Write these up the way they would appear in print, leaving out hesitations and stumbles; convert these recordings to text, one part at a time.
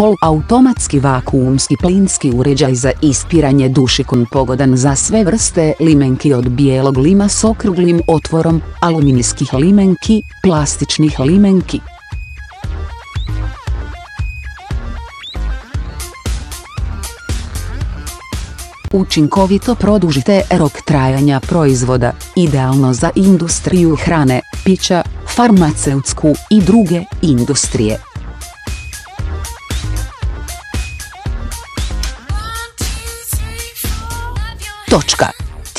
poluautomatski vakuumski plinski uređaj za ispiranje dušikon pogodan za sve vrste limenki od bijelog lima s okruglim otvorom, aluminijskih limenki, plastičnih limenki. Učinkovito produžite rok trajanja proizvoda, idealno za industriju hrane, pića, farmaceutsku i druge industrije.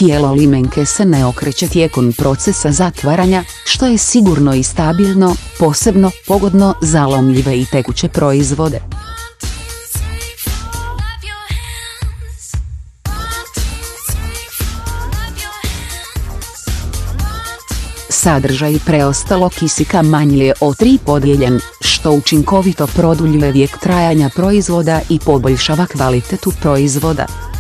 Tijelo limenke se ne okreće tijekom procesa zatvaranja, što je sigurno i stabilno, posebno pogodno za lomljive i tekuće proizvode. Sadržaj preostalog kisika manji je od 3 podijeljen, što učinkovito produljuje vijek trajanja proizvoda i poboljšava kvalitetu proizvoda.